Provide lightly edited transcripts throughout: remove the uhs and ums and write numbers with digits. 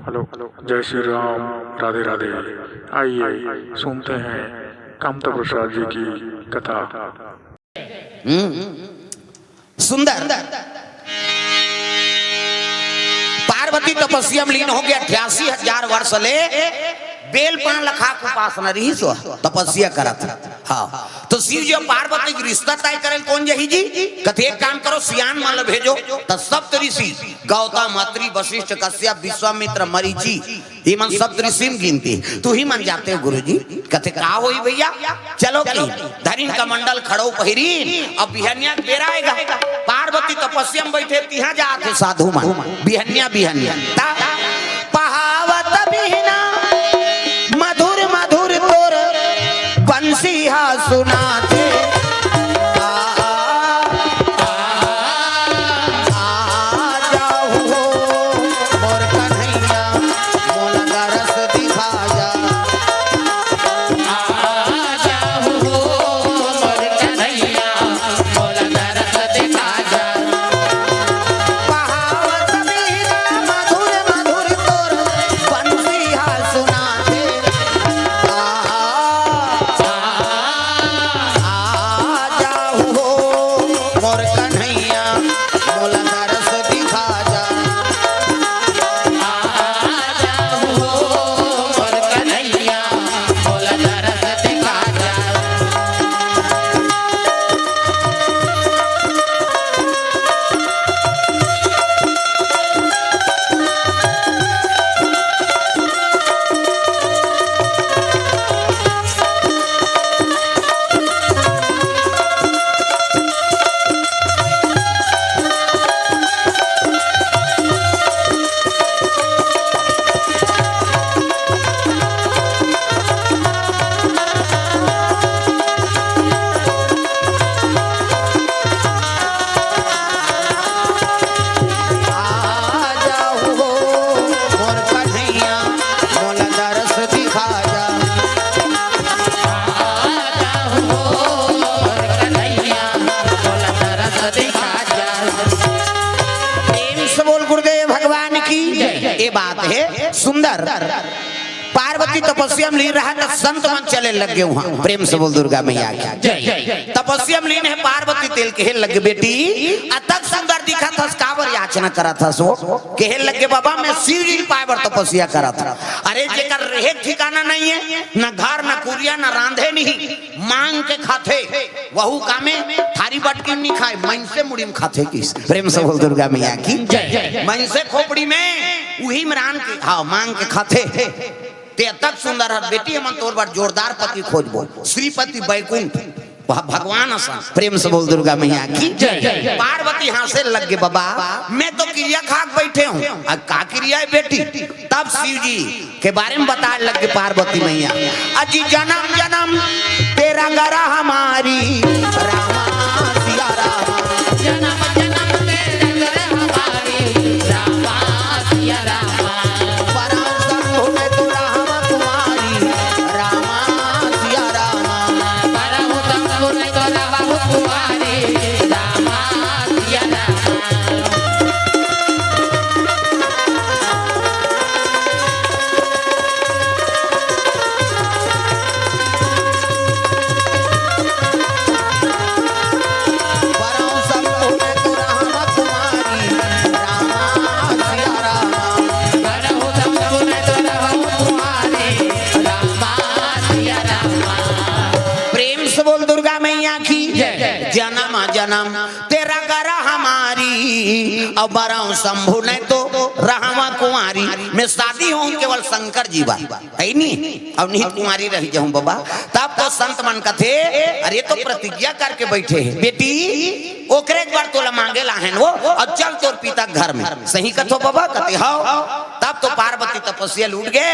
Hello जय श्री राम, राधे राधे। आइए सुनते हैं कामता प्रसाद जी की कथा। सुंदर पार्वती तपस्या में लीन हो गया 88,000 वर्ष ले बेल पान लखा उपासना रही सो तपस्या करा था। हाँ तो शिव जी और पार्वती की रिश्ता तय करें कौन जही जी कथे एक काम करो सियान मान भेजो तो सप्त ऋषि गौतम अत्रि वशिष्ठ कश्यप विश्वामित्र मरीचि ये मन सप्त ऋषि में गिनती तू ही मन जाते हो गुरु जी कथे का होई भैया चलो की धरिन का मंडल खड़ो पहिरीन अब बिहनिया बेरा आएगा पार्वती तपस्या में बैठे तिहा जाते साधु मन बिहनिया बिहनिया पहावत बिहना मधुर मधुर तोर बंसिया सुनाते बात है सुंदर पार्वती तपस्या में लीन रहा तो संत मन चले लग गए वहां प्रेम से बोल दुर्गा मैया की तपस्या में लीन है पार्वती तेल के लग बेटी अतक सुंदर दिखा था कावर याचना करा था सो कहे लगे बाबा मैं शिव जी पावर तपस्या करा था अरे जेकर रहे ठिकाना नहीं है न घर न कुरिया न रांधे नहीं मांग के खाते वहू कामे थारी बटकी नहीं खाए मन से मुड़ी में खाते किस प्रेम से बोल दुर्गा मैया की मन से खोपड़ी में वही मरान के हाँ मांग के खाते ते तक सुंदर है बेटी हम तोर बार जोरदार पति खोजबो श्रीपति बैकुंठ भगवान आसान प्रेम से बोल दुर्गा मैया की पार्वती यहाँ से लग गए बाबा मैं तो क्रिया खाक बैठे हूँ का क्रिया है बेटी तब शिव जी के बारे में बता लग गए पार्वती मैया अजी जन्म जन्म तेरा गरा हमारी रामा सिया रामा जन्म जन्म तेरा गरा हमारी रामा सिया रामा जन्म जन्म तेरा गरा हमारी अब बराऊ शंभु नहीं तो रहवा कुमारी मैं शादी हूँ केवल शंकर जीवा है नहीं अब नहीं कुमारी रह जाऊं बाबा तब तो संत मन कथे अरे तो प्रतिज्ञा करके बैठे है बेटी ओकरे बार तोला मांगे लाहन वो अब चल तोर पिता घर में सही कथो बाबा कथे हाँ तब तो पार्वती तपस्या लूट गए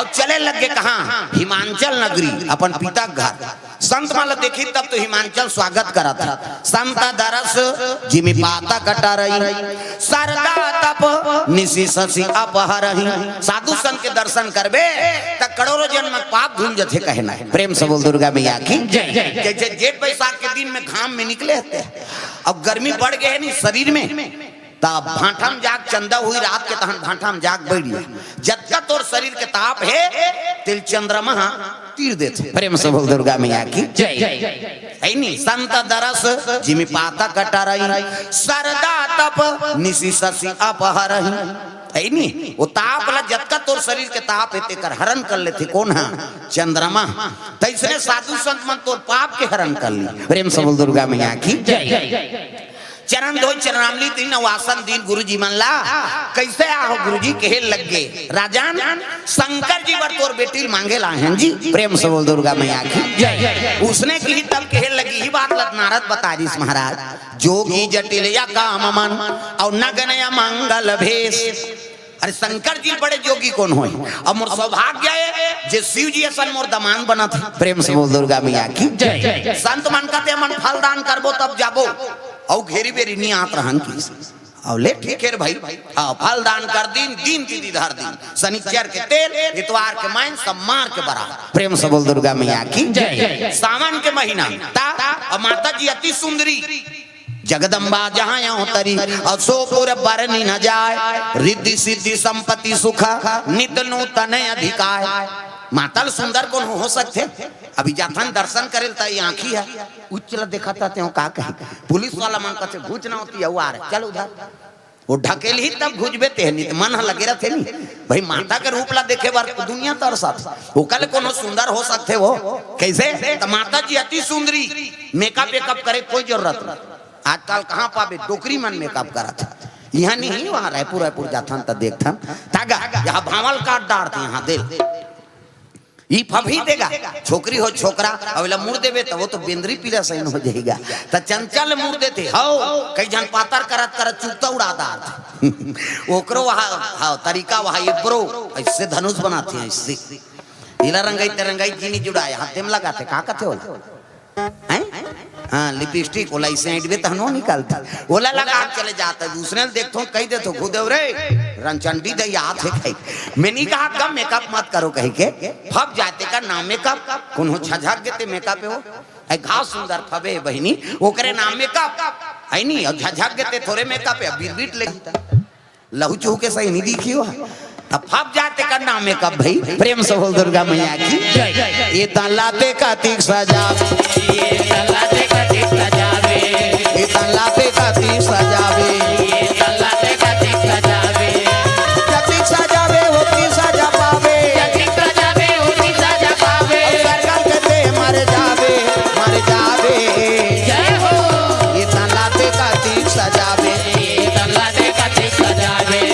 अब चले लग गए कहाँ हिमांचल नगरी अपन पिता घर संत माला देखी तब तो हिमांचल स्वागत करा था संत दरस जिमी पाता कटा रही सरदा तप निसी ससी अपहरही साधु संत के दर्शन करबे त करोड़ों जन्म पाप धुल जथे कहना है प्रेम से बोल दुर्गा मैया की जैसे जेठ बैसाख के दिन में घाम में निकले थे अब गर्मी बढ़ गए है नहीं शरीर में तब भाठम जाग चंदा हुई रात के तहन भाठम जाग बैठिया जतका तोर शरीर के ताप है तिल चंद्रमा तीर देते। प्रेम से बोल दुर्गा मैया की जय। है नी संत दरस जिमि पाता कटरई सरदा तप निसी ससी अपहरही। है नी वो ताप ला जतका तोर शरीर के ताप है तेकर हरण कर लेते कौन है चंद्रमा। तैसने साधु संत मन तोर पाप के हरण कर ली। प्रेम से बोल दुर्गा मैया की जय। चरण धो चरणामली तीन वासन दीन गुरु जी मन ला कैसे आहो गुरु जी कहे लग गए राजान शंकर जी बर तोर बेटी मांगे ला हैं जी। प्रेम से बोल दुर्गा मैया की जय। उसने की तब कहे लगी ही बात लत नारद बता रही महाराज जोगी जटिल या काम मन और नगन या मंगल भेष। अरे शंकर जी बड़े जोगी कौन हो और मोर सौभाग्य है जे शिव जी असन मोर दमान बना थे। प्रेम से बोल दुर्गा मैया की जय। संत मन कहते मन फल दान करबो तब जाबो और घेरी बेरी नहीं आत रहन की और ले ठीक है भाई हाँ फल दान कर दिन दिन दीदी धर दिन शनिचर के तेल इतवार के माइन सम्मार के बरा। प्रेम से बोल दुर्गा मैया की जय। सावन के महीना ता और माता जी अति सुंदरी जगदम्बा जहाँ यहाँ तरी और सोपुर बरनी न जाए रिद्धि सिद्धि संपत्ति सुख नित नूतन अधिकार। मातल सुंदर कौन हो सकते अभी जाथन दर्शन करे तई आंखी है उच्चला देखता ते का कहे पुलिस वाला मन कसे घुच ना होती है आ रहे चल उधर वो ढकेल ही तब घुजबे ते नहीं मन लगे रहते नहीं भाई माता के रूप ला देखे बार दुनिया तरसा वो कल कोनो सुंदर हो सकते वो कैसे तो माता जी अति सुंदरी मेकअप वेकअप करे कोई जरूरत नहीं। आजकल कहाँ पावे डोकरी मन मेकअप करा था यहाँ नहीं वहाँ रायपुर जाथन त देखथन तागा यहाँ भावल काट डारते यहाँ दे ई फभी देगा छोकरी हो छोकरा अवेला मुड़ देवे तो वो तो बेंद्री पीला सही हो जाएगा तो चंचल मुड़ देते हो कई जन पातर करत करत चुपता उड़ा दार ओकरो वहाँ तरीका वहाँ ये ब्रो ऐसे धनुष बनाते हैं इससे नीला रंगाई तिरंगाई जीनी जुड़ाए हाथे में लगाते कहाँ कहते हो हाँ लिपस्टिक ओला इसे ऐड में तहनो निकालता ओला लगा चले जाता दूसरे देखतो कही दे तो खुद रे रंचंडी दे याद है कही मैंने कहा कम मेकअप मत करो कही के फब जाते का नाम मेकअप कौन हो झझक देते मेकअप है वो ऐ घाव सुंदर फबे है बहिनी वो करे नाम मेकअप है नहीं और झझक देते थोड़े मेकअप है बीट बीट लेगी लहू चूह के सही नहीं दिखी हो अब फब जाते का नाम मेकअप भाई। प्रेम से बोल दुर्गा मैया की जय। ये तलाते का तीक सजावे ये तलाते का तीक सजावे ये तलाते का तीक सजावे ये तलाते का तीक सजावे जतिक सजावे होती सजा पावे जतिक सजावे होती सजा पावे सरकार कहते मर जावे जय हो ये तलाते का तीक सजावे ये तलाते का तीक सजावे।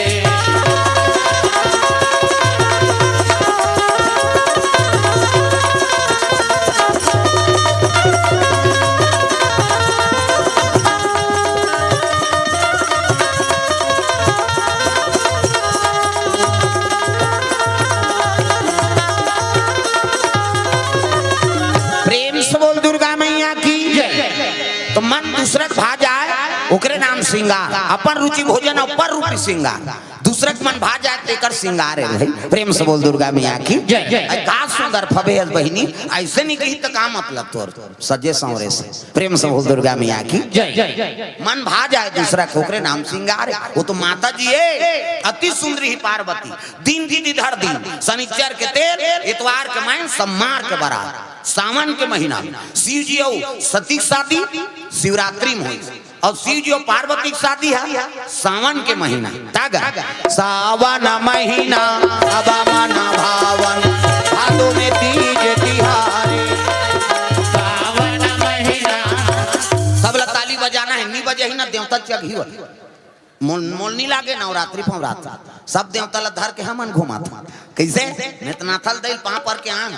तो मन दूसरक भा जाए ओकरे नाम सिंगार अपन रुचि भोजन अपर रूपी सिंगार दूसरक मन भा जाए तेकर सिंगार है भाई। प्रेम से बोल दुर्गा मैया की जय। का सुंदर फबे है बहिनी ऐसे नहीं कही तो का मतलब तोर सजे संवरे से। प्रेम से बोल दुर्गा मैया की जय। मन भा जाए दूसरा ओकरे नाम सिंगार है वो तो माता जी है अति सुंदरी ही पार्वती दिन दीदी धर दिन शनिचर के तेल इतवार के माइन सम्मार के बरात सावन के महीना शिव जी सती शादी शिवरात्रि में हुई और शिव जी पार्वती की शादी है सावन के महीना तागा सावन महीना अब मना भावन भादो में तीज तिहारी सावन महीना सब ला ताली बजाना है नहीं बजे ही ना देवता चघी मोल नहीं लागे नवरात्रि फवरात्रि सब देवता ला धर के हमन घुमाता कैसे नेतनाथल दिल पा पर के आंग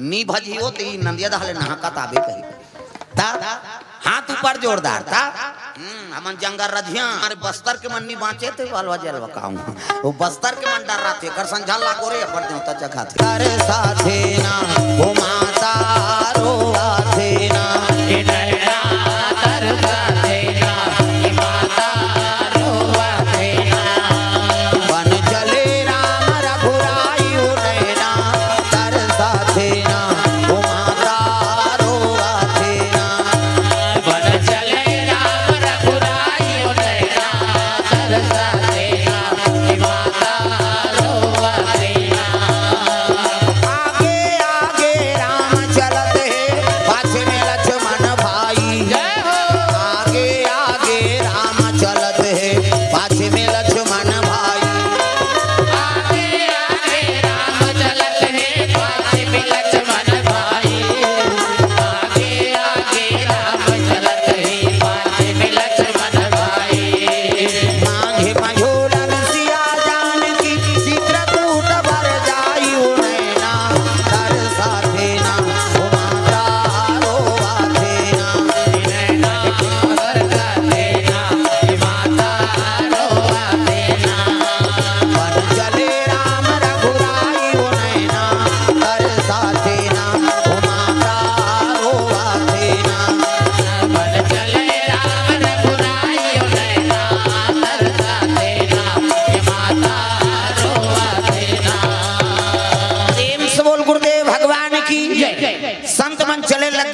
नी भजी हो ती नंदिया दहले नहाका ताबे कही ता हाथ ऊपर जोरदार ता हमन जंगल रधिया अरे बस्तर के मन नी बांचे थे वालवा जलवा काऊं वो बस्तर के मन डर रहा थे कर संझल लागो रे अपन देवता चखा थे कर साथे ना वो माता रोवा थे ना ये नैना कर साथे ना ये माता रोवा थे ना बन चले राम रघुराई हो नैना कर साथे ना वो माता रोवा थे ना बन चले राम रघुराई हो नैना कर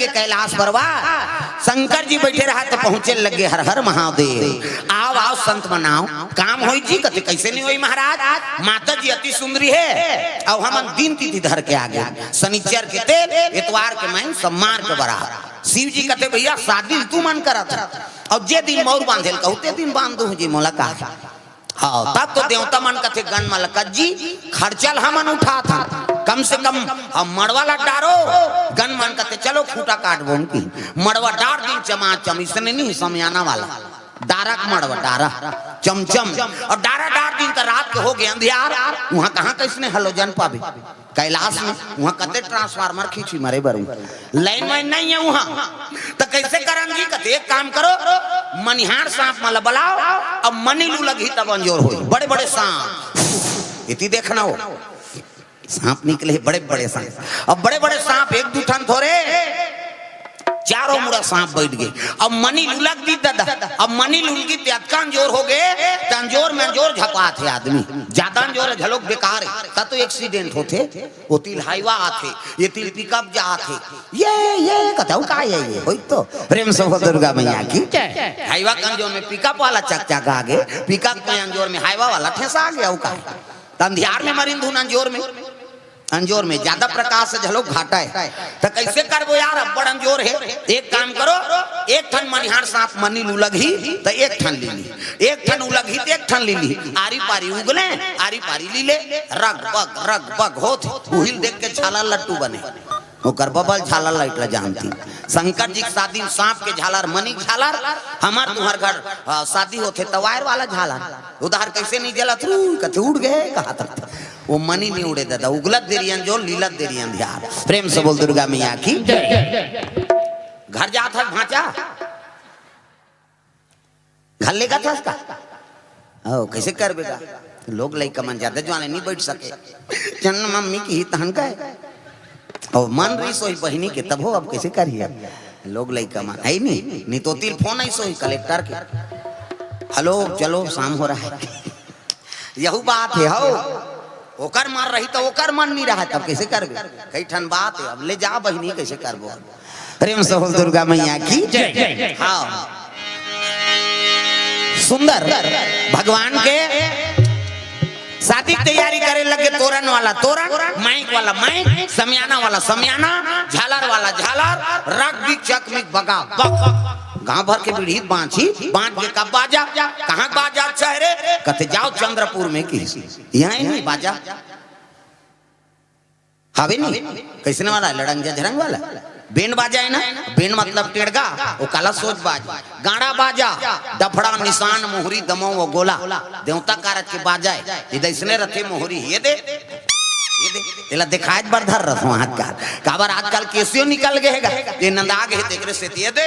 गए कैलाश पर्वत। शंकर जी बैठे रहा तो पहुंचे लगे हर हर महादेव। आओ आओ संत मनाओ, काम होई जी। कहते कैसे नहीं होई महाराज, माता जी अति सुंदरी है और हम दिन तिथि धर के आ गए, शनिचर के तेल इतवार के मैं सम्मार के बराबर। शिव जी कहते भैया 7 दिन तू मन करा था और जे दिन मोर बांधेल कहते दिन बांध दू जी मोला का। हाँ तब तो देवता मन कहते गण मलकत जी खर्चल हमन उठा था, कम से कम हम मड़वाला डारो। गण मन कहते चलो खूटा काट बोन की मड़वा डार दिन चमाचम, इसने नहीं समयाना वाला डारा मड़वा डारा चमचम और डारा डार दिन का रात के हो गए अंधियार। वहां कहाँ कैसने हलोजन पावे कैलाश में, वहां कते ट्रांसफार्मर खींची मरे बरू लाइन वाइन नहीं है वहां। तो कैसे करन जी, कहते एक काम करो मनिहार सांप माला बुलाओ अब मनी लू लगी तब अंजोर हो। बड़े बड़े सांप इति देखना हो, सांप निकले बड़े बड़े सांप। अब बड़े बड़े सांप एक दू ठन थोड़े चारों मुड़ा सांप बैठ गए। अब मनी लुलक दी दादा, अब मनी लुलकी त्यात्कान जोर हो गए, तंजोर में जोर झपा थे आदमी, ज्यादा जोर झलोक बेकार है तो एक्सीडेंट होते। वो तिल हाईवा आते, ये तिल पिकअप जा आते, ये कहता का ये होई तो प्रेम से दुर्गा मैया की हाईवा कंजोर में पिकअप वाला चक आगे, पिकअप के अंजोर में हाईवा वाला ठेसा आ गया। का अंधियार में मरिन धुन अंजोर में ज्यादा प्रकाश से झलोक घाटा है तो कैसे करबो यार, अब बड़ अंजोर है। एक काम करो एक ठन मनिहार सांप मनी लुलग ही तो एक ठन ले ली, एक ठन उलग ही तो एक ठन ले ली, आरी पारी उगले आरी पारी ली ले रग बग होत उहिल देख के छाला लट्टू बने ओकर बबल झालर लाइट ला जानती। शंकर जी के शादी सांप के झालर मनी झालर, हमार तुहर घर शादी होते तो वायर वाला झालर उधर कैसे नहीं जला थू कहते उड़ गए कहा तक वो मनी नहीं उड़े दादा, उगलत देरियन जो लीलत देरियन ध्यान। प्रेम से बोल दुर्गा मैया की। घर जाता भांचा घर लेगा था उसका ओ कैसे कर बेगा, लोग लइका मन ज्यादा जवाने नहीं बैठ सके, चन्न मम्मी की ही तहन का है और मन रही सोई बहिनी के तब हो। अब कैसे करिए लोग लइका मन है नहीं तो तिल फोन आई सोई कलेक्टर के, हेलो चलो शाम हो रहा है यही बात है। हो ओकर मार रही तो ओकर मन नहीं रहा तब कैसे करबे, कई ठन बात है। अब ले जा बहिनी कैसे करबो। प्रेम से बोल दुर्गा मैया की जय। हाँ सुंदर भगवान के शादी तैयारी करे लगे, तोरण वाला तोरण, माइक वाला माइक, समियाना वाला समियाना, झालर वाला झालर, रग बिक चकमिक बगा बक। गांव भर के बीड़ी बांची बांट के कब बाजा, कहाँ बाजा चेहरे कहते जाओ चंद्रपुर में की यहाँ नहीं बाजा हवे नहीं कैसे वाला लड़ंग झरंग वाला बेन बाजा है ना, बेन मतलब टेड़गा वो काला सोच बाज, गाड़ा बाजा डफड़ा निशान मोहरी दमो वो गोला देवता कारत के बाजा है। ये दैसने रथे मोहरी ये दे एला दिखाए बर धर रथ हाथ का काबर आजकल केसियो निकल गएगा ये नंदा गए तेरे से ये दे